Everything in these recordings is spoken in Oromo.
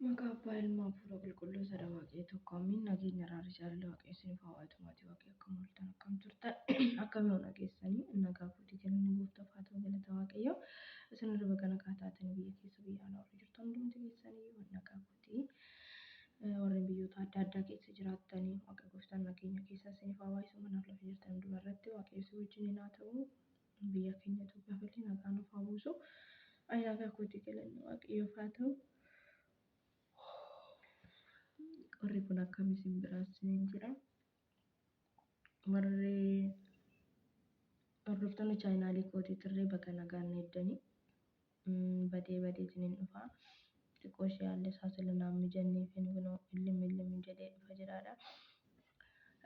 Maqaa Abbaa Ilmaa Hafuura Qulqulluu Sada Waaqee tokkoomiin nageenya irraa jaalala waaqessaniif hawaasummaati waaqee akkam ooltan akkam turtan akkam yoo nageessanii nagaa fuutii jalanii guutuuf haa ta'u galata waaqayyo isin irra bakka nagaa taatanii biyya keessa biyya alaa warri jirtan hundumti keessanii nagaa fuutii warreen biyyoota adda addaa keessa jiraatanii waaqa gooftaan nageenya keessa isiniif hawaasummaa naaf lafa jirtan hundumarratti waaqessi wajjin haa ta'u biyya keenya Itoophiyaa filii nagaa nuuf haa buusu ayyaana fuutii jalanii waaqayyoof haa ta'u. Warri kun akkam isin biraasiniin jira. Warri hordoftoonni chaayinaalii kootii turre bakka nagaan eeddanii badee isiniin dhufa. Xiqqoo ishee haalli isaa silanaan mijannee fi kunoo ilmi jedhee dhufa jiraadha.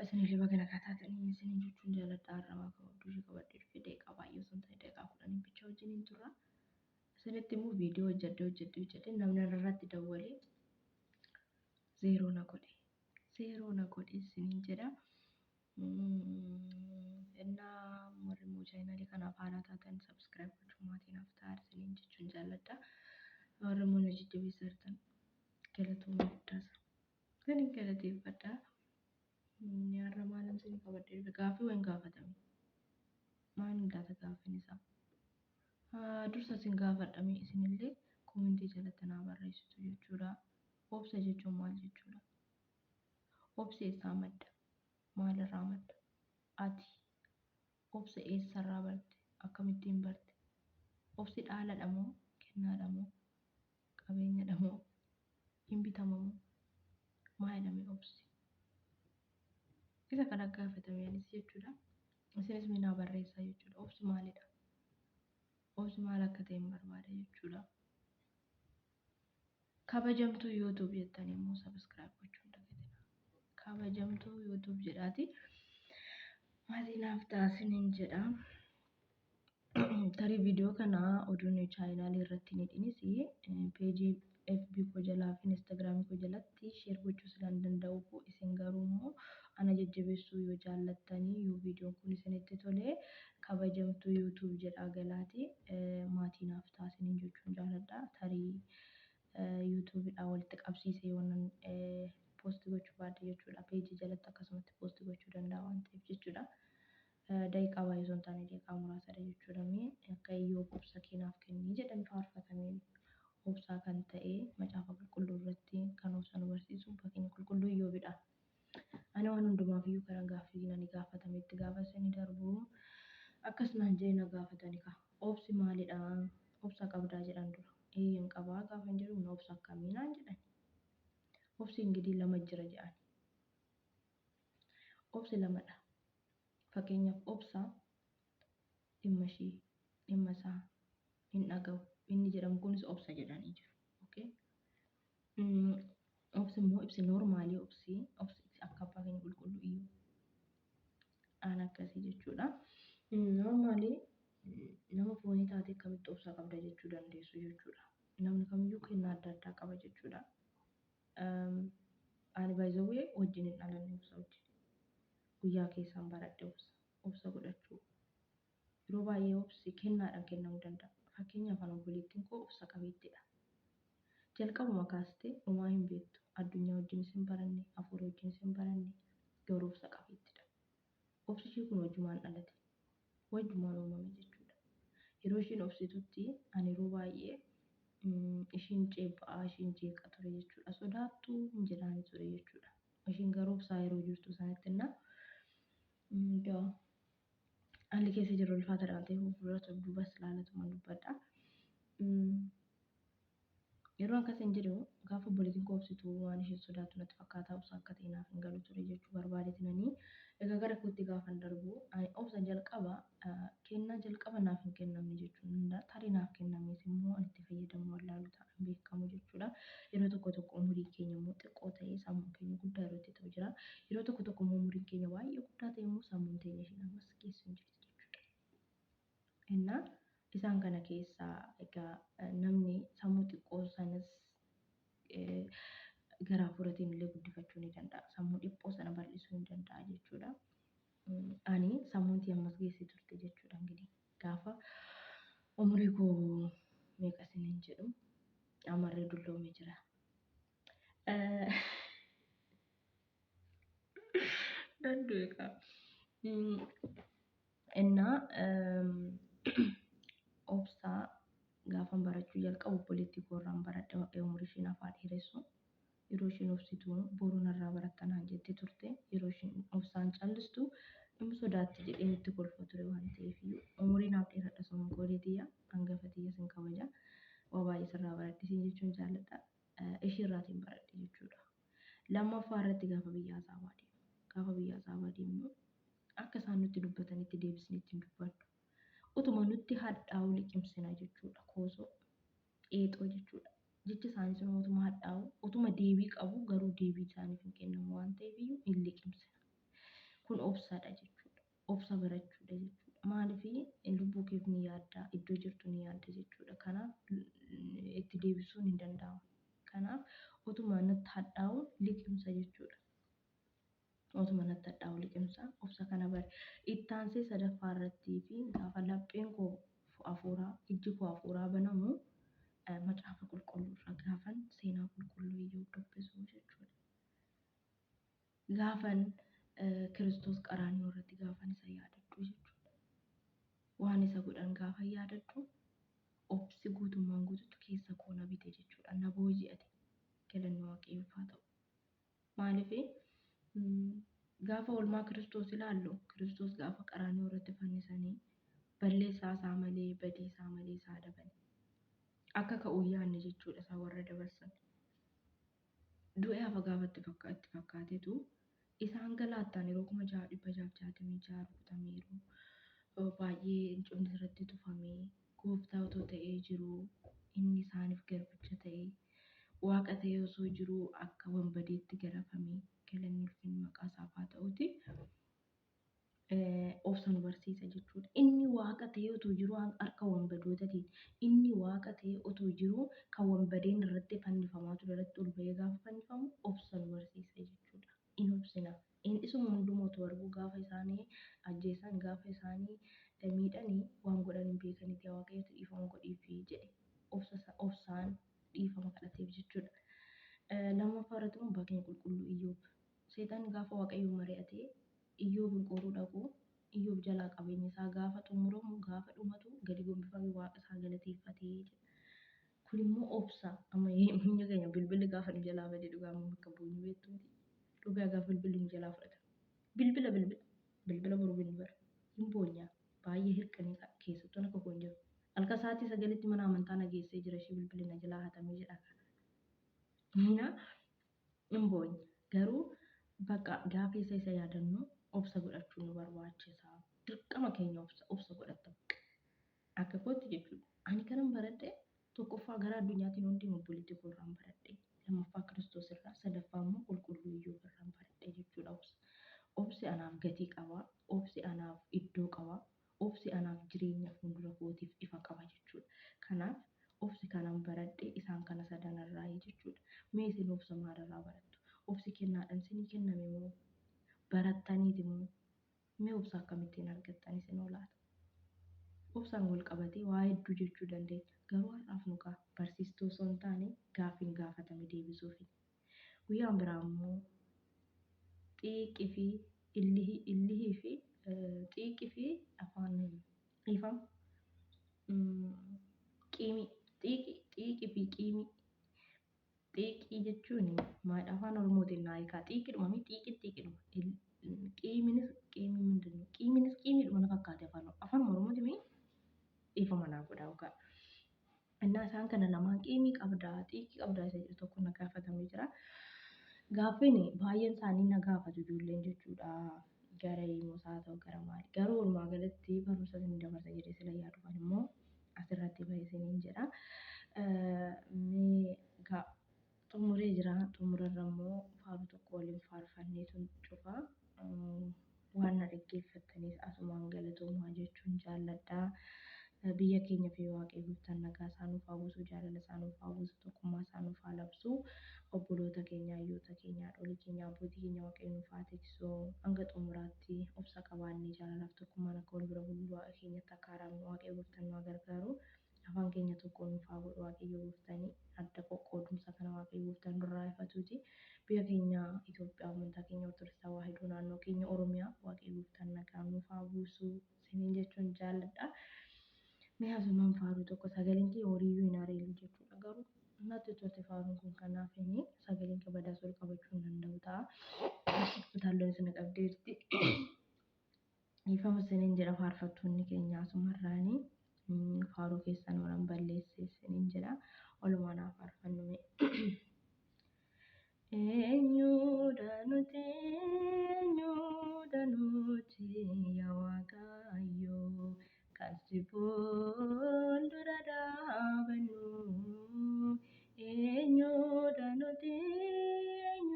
Isinillee bakka nagaa taatanii isiniin jechuun jaaladha har'amaa kan hedduu ishee qabadhee dhufe deeqaa baay'ee osoo hin ta'in deeqaa 10 bicha wajjiniin turra. Isinitti immoo viidiyoo hojjedhee namni irratti dawwalee zeeroo na godhe isiniin jedha. Innaa warri immoo chaayinaalii kanaaf haaraa taatan sabskiraayib gochuu maatiin haftaa isiniin jechuun jaalladha. Warri immoo na jajjabeessitan galatoomuu guddaasa. Isiniin galateeffadha. Har'a maalan isin qabadhee dhufe gaaffii wayin gaafatame. Maal laata gaaffiin isaa? Dursa isin gaafadhame isinillee koomentii jalatti naa barreessitu jechuudha. Obsa jechuun maal jechuudha? Obsi eessaa madda? Maalirraa madda? Ati obsa eessarraa barte? Akkamittiin barte? Obsi dhaaladha moo kennaadha moo qabeenyadha moo hin bitama moo maal jedhame obsi? Isa kana gaafatameenis jechuudha. Isinis minaa barreessaa jechuudha. Obsi maalidha? Obsi maal akka ta'e hin barbaada jechuudha. Kabajamtuu YouTube jettanii immoo subscribe gochuun dagatina. Kabajamtuu YouTube jedhaati. Maatiin naaf taasiniin jedha. Tarii viidiyoo kana oduun chaayinaalii irratti ni dhinis peejii FB koo jalaa fi Instagram koo jalatti sheer gochuu silan danda'u isin garuu immoo ana jajjabeessuu yoo jaallattanii yoo viidiyoon kun isinitti tole kabajamtuu YouTube jedhaa galaati. Maatiin naaf taasiniin jechuun jaalladha. Tarii YouTube'dhaan walitti qabsiisee waan post gochuu baadde jechuudha. Peejii jalatti akkasumatti post gochuu danda'a waan ta'eef jechuudha. Daqiiqaa baay'ee osoo hin taane daqiiqaa muraasadha jechuudha. Akka iyyoo obsa keenyaaf kennii jedhamee faarfatameen obsaa kan ta'e macaafa qulqulluu irratti kan obsa nu barsiisu fakkeenya qulqulluu Iyyoobidha. Ani waan hundumaaf iyyuu karaa gaaffii nani gaafatametti gaafa isin darbu akkasumaan jee na gaafatani ka. Obsi maalidha? Obsa qabdaa jedhan dura. Eeyyan qabaa gaafa hin jedhu obsa akkamiinaan jedhan. Obsi ingirii lama jira jedhan. Obsi lamadha. Fakkeenyaaf obsa dhimma ishii dhimma isaa hin dhaga'u inni jedhamu kunis obsa jedhanii jiru. Okay? Obsi immoo ibsi noormaalii obsi akka abbaa keenya qulqulluu iyyuu aan akkasii jechuudha. Noormaalii nama foonii taatee akkamitti obsa qabda jechuu dandeessu jechuudha. Namni kamiyyuu kennaa adda addaa qaba jechuudha. Ani baay'ee wajjin hin dhalanne obsa wajjin. Guyyaa keessaan baradhe obsa godhachuu. Yeroo baay'ee obsi kennaadhaan kennamuu danda'a. Fakkeenyaaf ani obboleettiin koo obsa qabeettiidha. Jalqabuma kaastee homaa hin beektu. Addunyaa wajjinis hin baranne, hafuura wajjinis hin baranne garuu obsa qabeettiidha. Obsi ishee kun wajjumaan dhalate. Wajjumaan uumame jechuudha. Yeroo ishiin obsitutti ani yeroo baay'ee ishiin ceebba'aa ishiin jeeqa ture jechuudha. Sodaattuu hin jedhaani ture jechuudha. Ishiin garuu obsaa yeroo jirtu sanatti haalli keessa jiru ulfaataadhaan ta'e fuuldura duubas ilaalatumaan dubbadha. Yeroo akkasiin jedhu gaafa obboleettiin koo obsitu waan isheen sodaattu natti fakkaata obsa akka ta'e naaf hin galu ture jechuu barbaadetinanii egaa gara kootti gaafa darbu obsa jalqaba kennaa jalqaba naaf hin kennamne jechuun tarii naaf kennames immoo ani itti fayyadamu wallaalu ta'an beekamu jechuudha. Yeroo tokko umurii keenya immoo xiqqoo ta'ee sammuun keenya guddaa yeroo itti ta'u jira. Yeroo tokko immoo umuriin keenya baay'ee guddaa ta'e immoo sammuun keenya isheen ammas keessa hin jirti jechuudha. Innaa isaan kana keessaa egaa namni sammuu xiqqoo sanas gara hafuuratiin illee guddifachuu ni danda'a. Sammuu dhiphoo sana bal'isuu ni danda'a jechuudha. Ani sammuun ammas geessee turte jechuudha. Ingirii gaafa umurii koo meeqa isiniin jedhu amarree dulloomee jira. Innaa obsaa gaafan barachuu jalqabu obboleettii koo irraan baradhe waaqayyo umurii ishee naaf haa dheeressu. Yeroo isheen obsitu boruu narraa baratta naan jettee turte. Yeroo isheen obsaan callistu inni sodaatti jedhee itti kolfa ture waan ta'eef umurii naaf dheeradha somonkoolee xiyya hangafa xiyya sin kabaja. Waa baay'ee sirraa baradhe siin jechuun jaalladha. Ishee irraatiin baradhe jechuudha. Lammaffaa irratti gaafa biyya haasawaa deemu. Gaafa biyya haasawaa deemu akka isaan nutti dubbatanitti deebisnee ittiin dubbannu. Utuma nutti hadhaa'u liqimsina jechuudha. Koosoo eexoo jechuudha. Jechi isaanii sun utuma hadhaa'u utuma deebii qabu garuu deebii isaaniif hin kennamu waan ta'eef iyyuu hin liqimsina. Kun obsaadha jechuudha. Obsa barachuudha jechuudha. Maaliif lubbuu keef ni yaadda iddoo jirtu ni yaadda jechuudha. Kanaaf itti deebisuun hin danda'amu. Kanaaf utuma natti hadhaa'u liqimsa jechuudha. Utuma natti hadhaa'u liqimsa obsa kana bare. Itti aansee sadaffaa irrattii fi gaafa lapheen koo hafuuraa ijji koo hafuuraa banamu macaafa qulqulluu irra gaafan seenaa qulqulluu iyyuu dubbisu jechuudha. Gaafan Kiristoos qaraanioo irratti gaafan isa yaadadhu jechuudha. Waan isa godhan gaafa yaadadhu obsi guutummaan guutuutti keessa koo na bite jechuudha. Na booji'ate galanni waaqayyoof haa ta'u. Maaliif gaafa oolmaa Kiristoos ilaallu Kiristoos gaafa qaraanioo irratti fannisanii balleessaa isaa malee badii isaa malee isaa daban. Akka ka'uu yaadne jechuudha isaa warra dabarsan. Du'ee hafa gaafa itti fakkaatetu isaan galaattaan yeroo 666 rukutameeru. Baay'ee cimdi irratti tufamee gooftaa otoo ta'ee jiru inni isaaniif garbicha ta'ee waaqa ta'ee osoo jiru akka wambadeetti garafamee galanni ulfinni maqaa isaaf haa ta'uti. Obsa nu barsiisa jechuudha. Inni waaqa ta'ee otoo jiru harka wambadootatiin inni waaqa ta'ee otoo jiru kan wambadeen irratti fannifamaa ture irratti ol bahee gaafa fannifamu obsa nu barsiisa jechuudha. In obsina. Isuma hundumaa otoo arguu gaafa isaanii ajjeesan gaafa isaanii miidhanii waan godhan hin beekanitti waaqayyotu dhiifama godhiifi jedhe obsaan dhiifama kadhateef jechuudha. Lammaffaa irratti immoo baay'ee qulqulluu Iyyoob. Seetaan gaafa waaqayyoon mari'atee Iyyoobin qoruu dhaqu Iyyoob jalaa qabeenya isaa gaafa xumuramu gaafa dhumatu gadi gombifamee waaqa isaa galateeffatee jedha. Kun immoo obsa amma minya keenya bilbilli gaafa nu jalaa badee dhugaa amma bakka bu'u beektuuti. Dhugaa gaafa bilbilli nu jalaa fudhata. Bilbila boruu bin bara hin boonyaa baay'ee hirqanii keessattuu akka koon jiru. Halka sa'aatii sagalitti mana amantaa nageessee jira ishee bilbilli na jalaa hatamee jedha. Mina hin boonya garuu bakka gaafa isa yaadannu obsa godhachuu nu barbaachisa. Dirqama keenya obsa godhata. Akka kootti jechuudha. Ani kanan baradhe tokkoffaa gara addunyaatiin hundi obboleettii koo irraan baradhe. Lammaffaa Kiristoos irraa sadaffaa immoo qulqulluu Iyyoob irraan baradhe jechuudha obsa. Obsi anaaf gatii qaba. Obsi anaaf iddoo qaba. Obsi anaaf jireenya fuuldura kootiif ifa qaba jechuudha. Kanaaf obsi kanan baradhe isaan kana sadan irraa jechuudha. Mee isin obsa maalirraa barattu? Obsi kennaadhaan isinii kenname moo barattaniiti moo mee obsa akkamittiin argattan isin olaata? Obsaan wal qabatee waa hedduu jechuu dandeenya. Garuu har'aaf nu barsiistuu osoo hin taane gaafiin gaafatame deebisuufi. Guyyaan biraa immoo xiiqii fi illihii fi xiiqii fi afaan ifam qiimii xiiqii fi qiimii. Xiiqii jechuun afaan Oromootiin naa hiikaa. Xiiqiidhuma mi xiiqiidhuma. Qiimiinis qiimiidhuma na fakkaate afaan Oromootiin mi dhiifama naa godhaa yookaan. Innaa isaan kana lamaan qiimii qabdaa xiiqii qabdaa isa jedhu tokko na gaafatamee jira. Gaaffiin baay'een isaanii na gaafatu ijoolleen jechuudha. Gara himuusaa haa ta'u gara maali. Garuu walumaa galatti barumsa isin dabarsa jedhee sila yaaduudhaan immoo asirratti bahee isiniin jedha. Xumuree jira. Xumurarra immoo faaruu tokko waliin faarfanneetu cufa. Waan na dhaggeeffattaniif asumaan galatoomaa jechuun jaalladha. Biyya keenya fi waaqayyo guutaan nagaa isaanuuf haa buusu, jaalala isaanuuf haa buusu, tokkummaa isaanuuf haa labsu. Obboloota keenya, hayyoota keenya, haadholii keenya, abbootii keenya waaqayyo nuuf haa tiksu. Hanga xumuraatti obsa qabaannee jaalalaaf tokkummaan akka wal bira bullu waaqa keenyatti akka araarnu waaqayyo guutaan nu haa gargaaru. afaan keenya tokko nuuf haa godhu waaqayyo gooftanii adda qoqqoodumsa kana waaqayyo gooftaan nurraa ifatuuti. Biyya keenya Itoophiyaa amantaa keenya Ortodoksii Tawaahidoo naannoo keenya Oromiyaa waaqayyo gooftaan nagaan nuuf haa buusu isiniin jechuun jaalladha. Mee asumaan faaruu tokko sagaleen kee horiiyyuu hin areelu jechuudha garuu natti tolte faaruun kun kanaaf sagaleen kee badaas ol qabachuu hin danda'u ta'a. Utaalloon isin qabdeetti. Ifama isiniin jedha faarfattoonni keenya asumarraanii faaruu keessan waan balleesse isiniin jedha walumaan haa faarfannume. Eenyudha nuti yaa Waaqayyo kan si fuuldura dhaabannu. Eenyudha nuti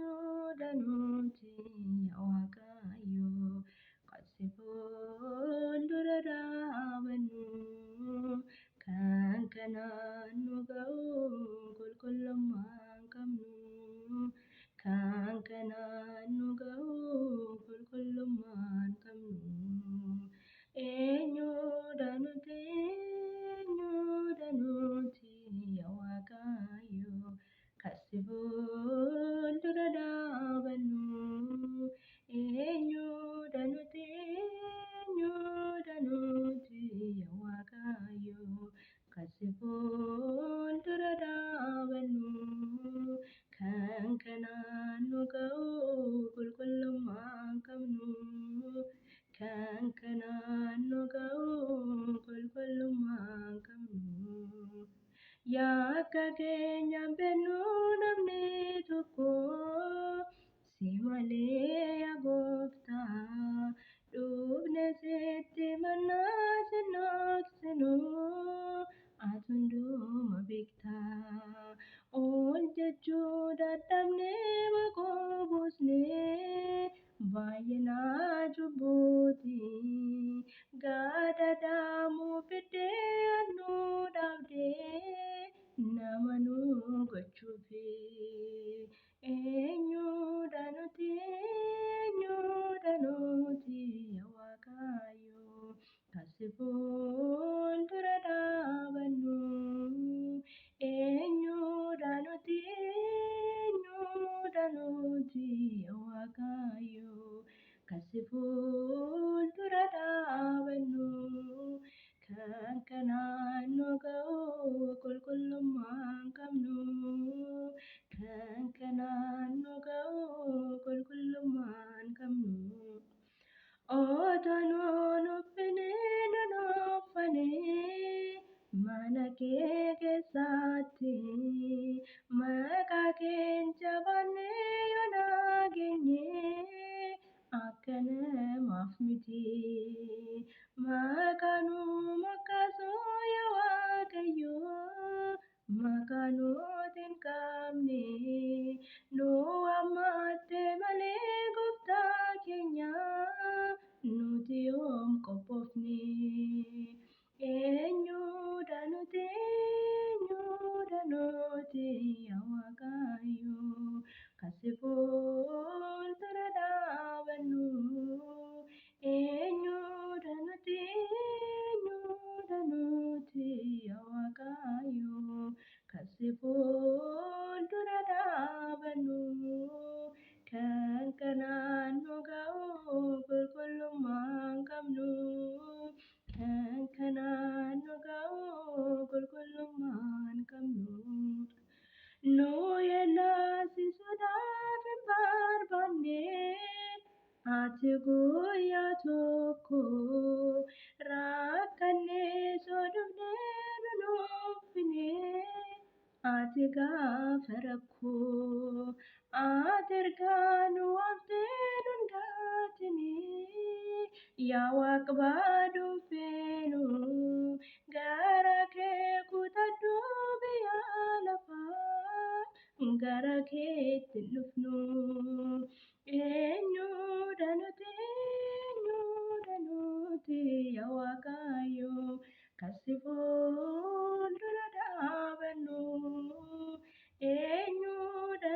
yaa Waaqayyo kan si fuuldura dhaabannu. Kan kanaan nu ga'u qulqullummaan qabnu. Kan kanaan nu ga'u qulqullummaan qabnu. Eenyudha nuti yaa Waaqayyo kan si fuuldura dhaabannu. Eenyudha nuti yaa Waaqayyo kan si fuuldura dhaabannu. Kan kanaan nu ga'u qulqullummaan qabnu. Kan kanaan nu ga'u qulqullummaan qabnu. Yakka keenyaan bennu namni tokko si malee yaa gooftaa dhufne sitti mannaa sin dhoksinu ati hunduma beektaa. Ol jechuu dadhabnee maqoo buusnee baay'inaa cubbuuti. Gaadadhaamuu fiddee annuu dhaabdee nama nu gochuufi. Eenyudha nuti yaa Waaqayyo kan si fuuldura dhaabannu. Eenyudha nuti yaa Waaqayyo kan si fuuldura dhaabannu. Kan kanaan nu ga'u qulqullummaan qabnu. Kan kanaan nu ga'u qulqullummaan qabnu. Otoo nuun uffinee nun uffanee mana kee keessatti maqaa keen jabannee yoo nageenye akka namaaf miti. Maqaa nu mokkasuu yaa Waaqayyo maqaa nuti hin qabne nu hammatte malee gooftaa keenya nuti yoom qophoofne. Eenyudha nuti yaa Waaqayyo kan si fuuldura dhaabannu. Eenyudha nuti yaa Waaqayyo kan si fuuldura dhaabannu. Kan kanaan nu ga'u qulqullummaan qabnu. Kan kanaan nu ga'u qulqullummaan qabnu. Nu yennaa si sodaaf hin barbaanne ati guyyaa tokko rakkannee soodofnee nun uffine. Ati gaafa rakkoo ati ergaa nu waamtee nun gaatini. Yaa Waaqa baaduun feenu gara kee kutadhu biyya lafaa gara keetti dhufnu. Eenyudha nuti yaa Waaqayyo kan si fuuldura dhaabannu. Eenyudha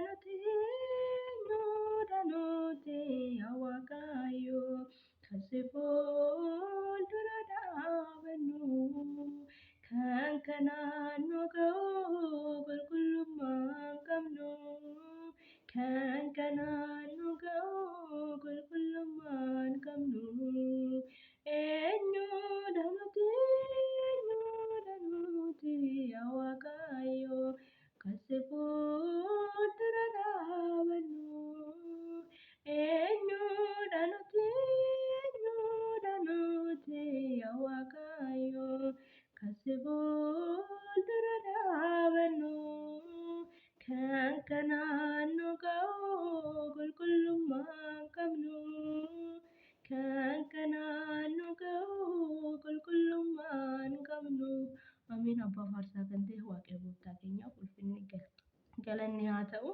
nuti yaa Waaqayyo kan si fuuldura dhaabannu. Kan kanaan nu ga'u qulqullummaan qabnu. Kan kanaan nu ga'u qulqullummaan qabnu. Eenyudha nuti yaa Waaqayyo kan si fuuldura dhaabannu. Eenyudha nuti yaa Waaqayyo kan si fuuldura dhaabannu. Kan kanaan nu ga'u qulqullummaan qabnu. Kan kanaan nu ga'u qulqullummaan qabnu. Amiin. Abbaa faarsaa kan ta'e Waaqayyo gooftaa keenyaaf ulfinni galanni haa ta'u.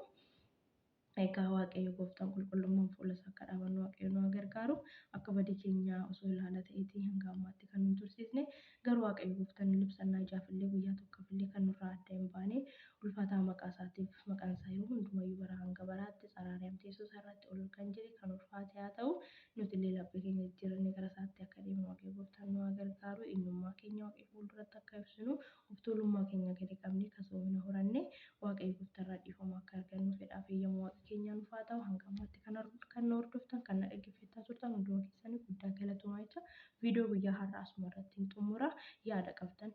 Egaa Waaqayyo gooftaan qulqullummaan fuula isaa akka dhaabannu Waaqayyo nu haa gargaaru. Akka badii keenyaa osoo ilaala ta'eetii hanga ammaatti kan nu tursiisne garuu Waaqayyo gooftaan libsannaa ijaafillee guyyaa tokkoofillee kan nurraa adda hin baane ulfaataa maqaa isaatiif maqaan isaa yeroo hundumayyuu bara hanga baraatti xaraaraan teessoo isaa irratti ol kan jedhe kan ulfaate haa ta'u. Nuti illee laphee keenya jijjiirannee gara isaatti akka deemnu Waaqayyo gooftaan nu haa gargaaru. Eenyummaa keenya Waaqayyo fuulduratti akka ibsinu of tuulummaa keenya gadi qabnee kasoomina horannee Waaqayyo gooftaarraa dhiifama akka argannu fedhaa fi eeyyama Waaqa keenyaa nuuf haa ta'u. Hanga ammaatti kan nu hordoftan kan na dhaggeeffachaa turtan hunduma keessanii guddaa galatoomaa jecha viidiyoo guyyaa har'aa asuma irratti hin xumura. Yaada qabdan